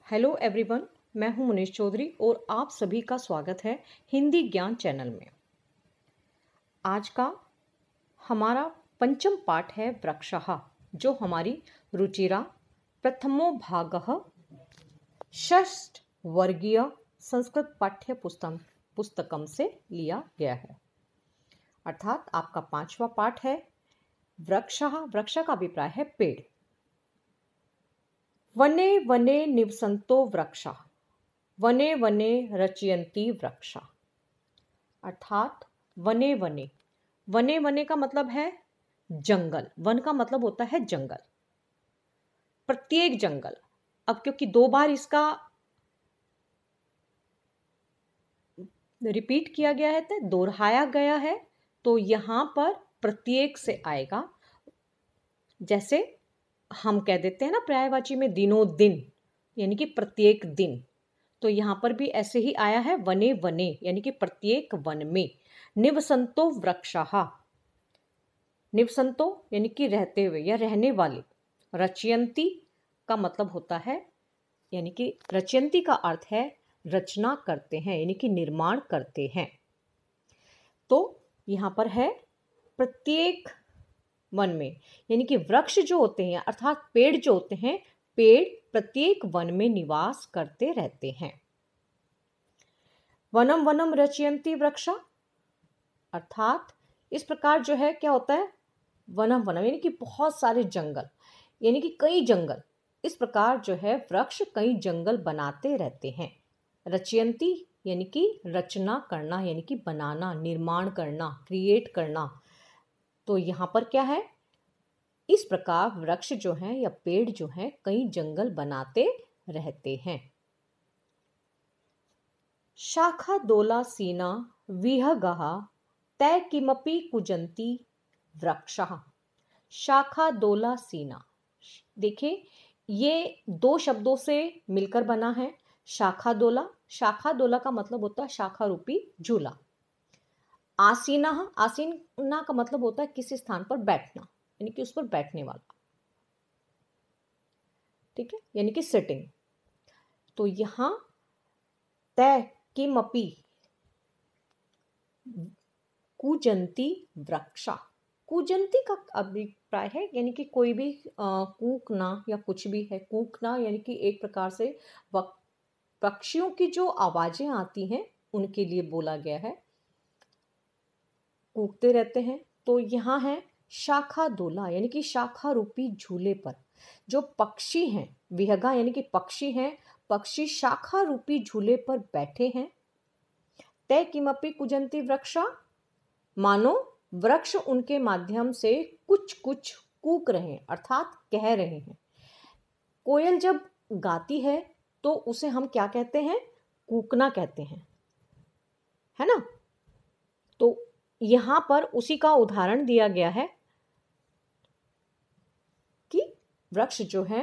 Hello everyone, मैं हूं मुनीश चौधरी और आप सभी का स्वागत है हिंदी ज्ञान चैनल में। आज का हमारा पंचम पाठ है वृक्षः, जो हमारी रुचिरा प्रथमो भागः षष्ठ वर्गीय संस्कृत पाठ्य पुस्तकम से लिया गया है। अर्थात आपका पांचवा पाठ है वृक्षः। वृक्ष का अभिप्राय है पेड़। वने वने निवसन्तो वृक्षा, वने वने रचयन्ति वृक्षा। अर्थात वने वने, वने वने का मतलब है जंगल। वन का मतलब होता है जंगल, प्रत्येक जंगल। अब क्योंकि दो बार इसका रिपीट किया गया है, तो दोहराया गया है, तो यहां पर प्रत्येक से आएगा। जैसे हम कह देते हैं ना पर्यायवाची में दिनों दिन, यानी कि प्रत्येक दिन, तो यहां पर भी ऐसे ही आया है वने वने, यानी कि प्रत्येक वन में। निवसन्तो वृक्षः, निवसन्तो यानी कि रहते हुए या रहने वाले। रचयन्ति का मतलब होता है, यानी कि रचयन्ति का अर्थ है रचना करते हैं, यानी कि निर्माण करते हैं। तो यहां पर है प्रत्येक वन में, यानी कि वृक्ष जो होते हैं अर्थात पेड़ जो होते हैं, पेड़ प्रत्येक वन में निवास करते रहते हैं। वनम वनम रचयन्ति वृक्षा, अर्थात इस प्रकार जो है क्या होता है, वनम वनम यानी कि बहुत सारे जंगल, यानी कि कई जंगल। इस प्रकार जो है वृक्ष कई जंगल बनाते रहते हैं। रचयन्ति यानी कि रचना करना, यानी कि बनाना, निर्माण करना, क्रिएट करना। तो यहां पर क्या है, इस प्रकार वृक्ष जो हैं या पेड़ जो हैं कई जंगल बनाते रहते हैं। शाखा दोला सीना विहगः तै किमपि कुजन्ति वृक्षः। शाखा दोला सीना, देखिए ये दो शब्दों से मिलकर बना है। शाखा दोला, शाखा दोला का मतलब होता है शाखा रूपी झूला। आसीना, आसीना का मतलब होता है किसी स्थान पर बैठना, यानी कि उस पर बैठने वाला, ठीक है, यानी कि सिटिंग। तो यहां तय किमपि कुजंती वृक्षा, कुजंती का अभिप्राय है यानी कि कोई भी कूकना या कुछ भी है। कूकना यानी कि एक प्रकार से पक्षियों की जो आवाजें आती हैं उनके लिए बोला गया है, कूकते रहते हैं। तो यहाँ है शाखा दोला, यानी कि शाखा रूपी झूले पर जो पक्षी हैं, विहगा यानी कि पक्षी हैं, पक्षी शाखा रूपी झूले पर बैठे हैं। तय किमपि कुजंती वृक्षा, मानो वृक्ष उनके माध्यम से कुछ कुछ कूक रहे हैं, अर्थात कह रहे हैं। कोयल जब गाती है तो उसे हम क्या कहते हैं, कूकना कहते हैं, है ना। तो यहां पर उसी का उदाहरण दिया गया है कि वृक्ष जो है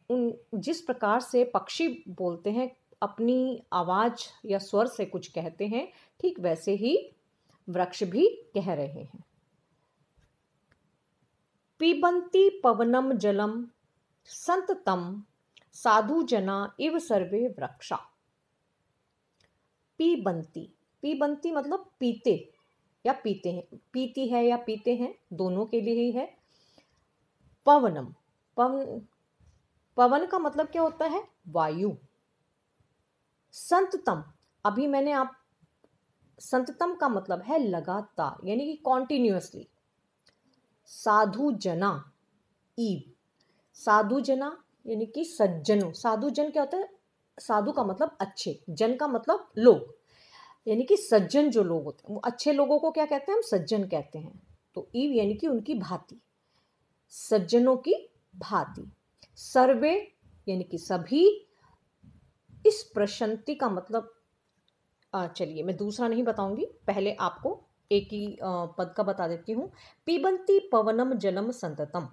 उन जिस प्रकार से पक्षी बोलते हैं, अपनी आवाज या स्वर से कुछ कहते हैं, ठीक वैसे ही वृक्ष भी कह रहे हैं। पिबन्ति पवनम जलम संततम साधु जना इव सर्वे वृक्षा। पिबन्ति, पिबन्ति मतलब पीते या पीते हैं, पीती है या पीते हैं, दोनों के लिए ही है। पवनम, पवन, पवन का मतलब क्या होता है, वायु। संततम, अभी मैंने आप, संततम का मतलब है लगातार, यानी कि कॉन्टिन्यूअसली। साधु जना, ईव, साधु जना यानी कि सज्जनों। साधु जन क्या होता है, साधु का मतलब अच्छे, जन का मतलब लोग, यानी कि सज्जन जो लोग होते हैं, वो अच्छे लोगों को क्या कहते हैं, हम सज्जन कहते हैं। तो ईव यानी कि उनकी भांति, सज्जनों की भांति। सर्वे यानी कि सभी। इस प्रशंति का मतलब, चलिए मैं दूसरा नहीं बताऊंगी, पहले आपको एक ही पद का बता देती हूं। पिबन्ति पवनम जलम संततम,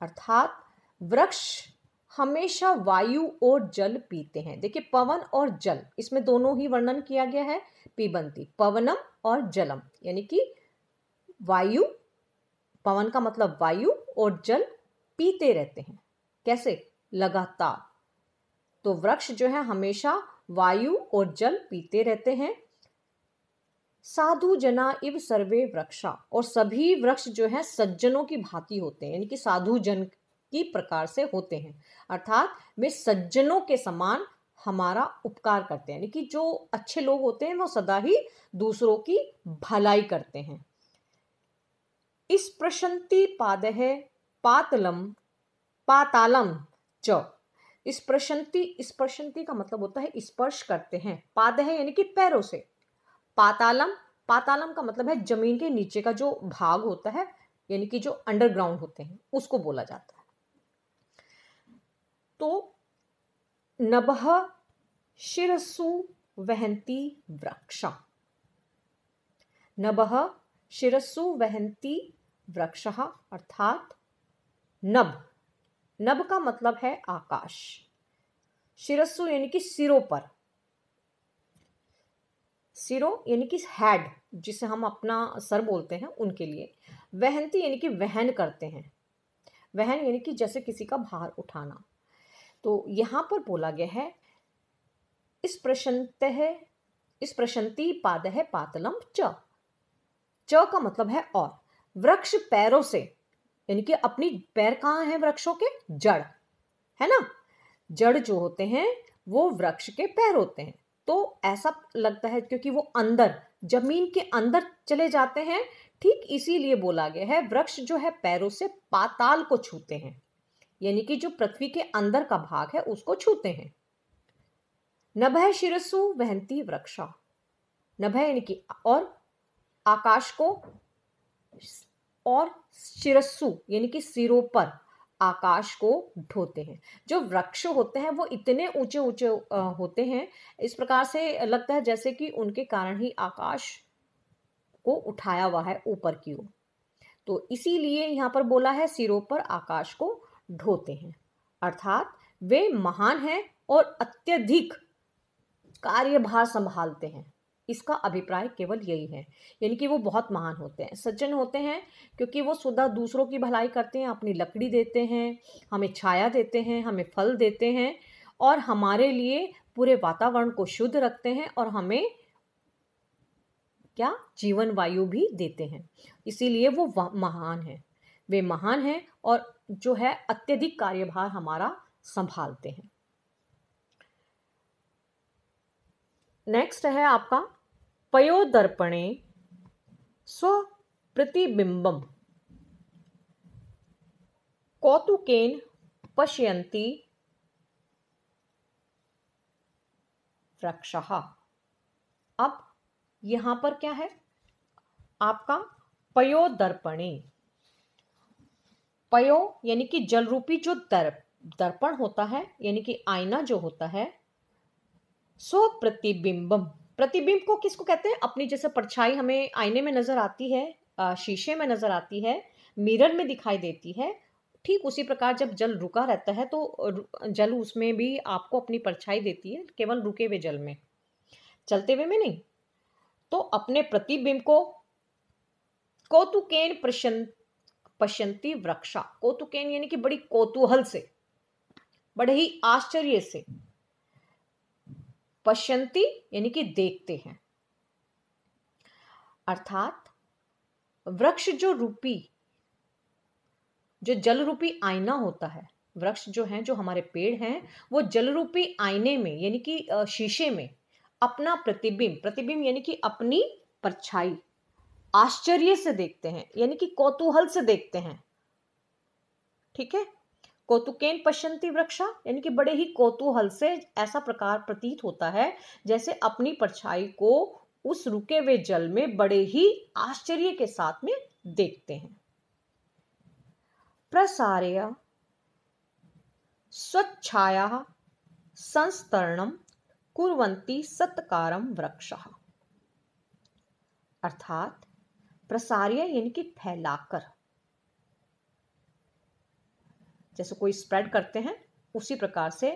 अर्थात वृक्ष हमेशा वायु और जल पीते हैं। देखिए पवन और जल, इसमें दोनों ही वर्णन किया गया है। पिबन्ति, पवनम और जलम, यानी कि वायु, पवन का मतलब वायु और जल पीते रहते हैं। कैसे, लगातार। तो वृक्ष जो है हमेशा वायु और जल पीते रहते हैं। साधु जना इव सर्वे वृक्षा, और सभी वृक्ष जो है सज्जनों की भांति होते हैं, यानी कि साधु जन की प्रकार से होते हैं, अर्थात वे सज्जनों के समान हमारा उपकार करते हैं, यानी कि जो अच्छे लोग होते हैं वो सदा ही दूसरों की भलाई करते हैं। इस प्रशंति पादह पातलम पातालम च, इस प्रशंति का मतलब होता है स्पर्श करते हैं, पाद है यानी कि पैरों से, पातालम, पातालम का मतलब है जमीन के नीचे का जो भाग होता है, यानी कि जो अंडरग्राउंड होते हैं उसको बोला जाता है। तो नभः शिरसु वहन्ति वृक्षा, नभः शिरसु वहन्ति वृक्षः, अर्थात नभ, नभ का मतलब है आकाश, शिरस्सु यानी कि सिरों पर, सिरों यानी कि हेड, जिसे हम अपना सर बोलते हैं उनके लिए, वहंती यानी कि वहन करते हैं, वहन यानी कि जैसे किसी का भार उठाना। तो यहां पर बोला गया है इस प्रशंति पाद है पातलम च, च का मतलब है और, वृक्ष पैरों से, यानी कि अपनी पैर कहाँ हैं वृक्षों के, जड़ है ना, जड़ जो होते हैं वो वृक्ष के पैर होते हैं। तो ऐसा लगता है क्योंकि वो अंदर जमीन के अंदर चले जाते हैं, ठीक इसीलिए बोला गया है वृक्ष जो है पैरों से पाताल को छूते हैं, यानी कि जो पृथ्वी के अंदर का भाग है उसको छूते हैं। नभः शिरसु वहन्ति वृक्षा, नभः यानी कि और, आकाश को, और शिरस्सु यानी कि सिरों पर आकाश को ढोते हैं। जो वृक्ष होते हैं वो इतने ऊंचे ऊंचे होते हैं, इस प्रकार से लगता है जैसे कि उनके कारण ही आकाश को उठाया हुआ है ऊपर की ओर। तो इसीलिए यहाँ पर बोला है सिरों पर आकाश को ढोते हैं, अर्थात वे महान हैं और अत्यधिक कार्यभार संभालते हैं। इसका अभिप्राय केवल यही है, यानी कि वो बहुत महान होते हैं, सज्जन होते हैं, क्योंकि वो सदा दूसरों की भलाई करते हैं, अपनी लकड़ी देते हैं, हमें छाया देते हैं, हमें फल देते हैं, और हमारे लिए पूरे वातावरण को शुद्ध रखते हैं, और हमें क्या, जीवन वायु भी देते हैं। इसीलिए वो महान हैं, वे महान हैं और जो है अत्यधिक कार्यभार हमारा संभालते हैं। नेक्स्ट है आपका पयोदर्पणे स्वप्रतिबिंबम कौतुकेन पश्यन्ति वृक्षः। अब यहां पर क्या है आपका पयोदर्पणे, पयो यानी कि जल रूपी जो दर्पण होता है, यानी कि आईना जो होता है, स्वप्रतिबिंबम, प्रतिबिंब को किसको कहते हैं, अपनी जैसे परछाई हमें आईने में नजर आती है, शीशे में नजर आती है, मिरर में दिखाई देती है, ठीक उसी प्रकार जब जल रुका रहता है तो जल उसमें भी आपको अपनी परछाई देती है, केवल रुके हुए जल में, चलते हुए में नहीं। तो अपने प्रतिबिंब को कौतुकेन पश्यन्ति वृक्षा, कौतुकेन यानी कि बड़ी कौतूहल से, बड़े ही आश्चर्य से, पश्यन्ति यानी कि देखते हैं, अर्थात वृक्ष जो रूपी, जो जल रूपी आईना होता है, वृक्ष जो हैं, जो हमारे पेड़ हैं, वो जल रूपी आईने में यानी कि शीशे में अपना प्रतिबिंब, प्रतिबिंब यानी कि अपनी परछाई आश्चर्य से देखते हैं, यानी कि कौतूहल से देखते हैं, ठीक है। कौतुकेन पश्यन्ति वृक्षा यानी कि बड़े ही कौतूहल से, ऐसा प्रकार प्रतीत होता है जैसे अपनी परछाई को उस रुके हुए जल में बड़े ही आश्चर्य के साथ में देखते हैं। प्रसार्य स्वच्छाया संस्तरणम कुर्वन्ति सत्कारम वृक्षः, अर्थात प्रसार्य यानी कि फैलाकर, जैसे कोई स्प्रेड करते हैं उसी प्रकार से,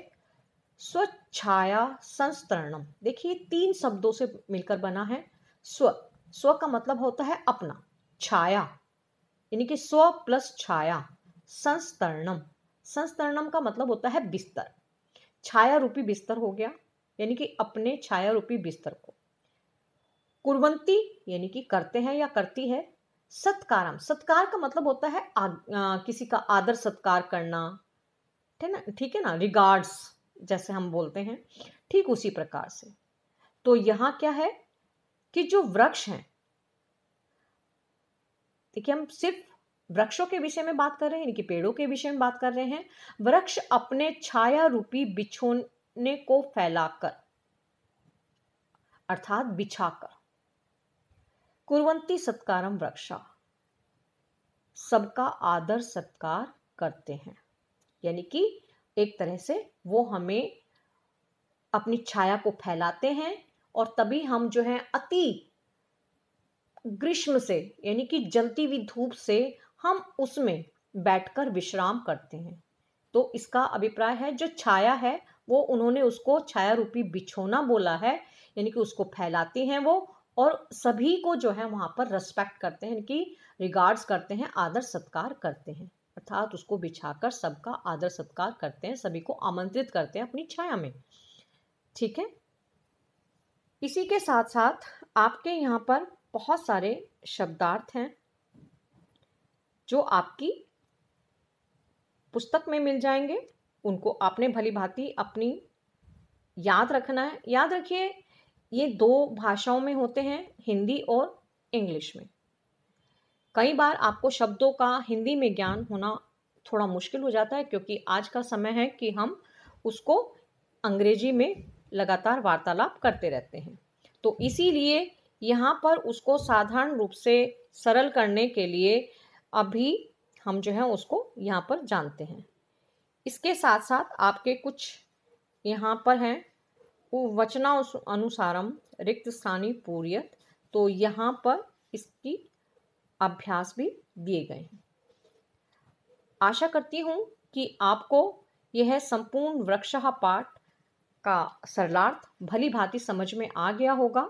स्वच्छाया संस्तरणम, देखिए 3 शब्दों से मिलकर बना है। स्व का मतलब होता है अपना, छाया यानी कि स्व प्लस छाया, संस्तरणम, संस्तरणम का मतलब होता है बिस्तर, छाया रूपी बिस्तर हो गया, यानी कि अपने छाया रूपी बिस्तर को। कुर्वंती यानी कि करते हैं या करती है। सत्कारम, सत्कार का मतलब होता है किसी का आदर सत्कार करना, ठीक है ना, रिगार्ड्स जैसे हम बोलते हैं, ठीक उसी प्रकार से। तो यहां क्या है कि जो वृक्ष हैं, देखिए हम सिर्फ वृक्षों के विषय में बात कर रहे हैं, यानी कि पेड़ों के विषय में बात कर रहे हैं। वृक्ष अपने छाया रूपी बिछोने को फैलाकर, अर्थात बिछाकर, कुर्वंती सत्कारम वृक्षा, सबका आदर सत्कार करते हैं, यानी कि एक तरह से वो हमें अपनी छाया को फैलाते हैं, और तभी हम जो है अति ग्रीष्म से, यानी कि जलती हुई धूप से, हम उसमें बैठकर विश्राम करते हैं। तो इसका अभिप्राय है जो छाया है वो उन्होंने उसको छाया रूपी बिछोना बोला है, यानी कि उसको फैलाती हैं वो, और सभी को जो है वहां पर रेस्पेक्ट करते हैं, कि रिगार्ड्स करते हैं, आदर सत्कार करते हैं, अर्थात उसको बिछाकर सबका आदर सत्कार करते हैं, सभी को आमंत्रित करते हैं अपनी छाया में। ठीक है, इसी के साथ साथ आपके यहाँ पर बहुत सारे शब्दार्थ हैं जो आपकी पुस्तक में मिल जाएंगे, उनको आपने भली भांति अपनी याद रखना है। याद रखिए ये 2 भाषाओं में होते हैं, हिंदी और इंग्लिश में। कई बार आपको शब्दों का हिंदी में ज्ञान होना थोड़ा मुश्किल हो जाता है, क्योंकि आज का समय है कि हम उसको अंग्रेजी में लगातार वार्तालाप करते रहते हैं। तो इसीलिए यहाँ पर उसको साधारण रूप से सरल करने के लिए अभी हम जो है उसको यहाँ पर जानते हैं। इसके साथ साथ आपके कुछ यहाँ पर हैं वचनानुसारम रिक्त स्थानी पूर्यत, तो यहाँ पर इसकी अभ्यास भी दिए गए हैं। आशा करती हूँ कि आपको यह संपूर्ण वृक्षः पाठ का सरलार्थ भली भांति समझ में आ गया होगा।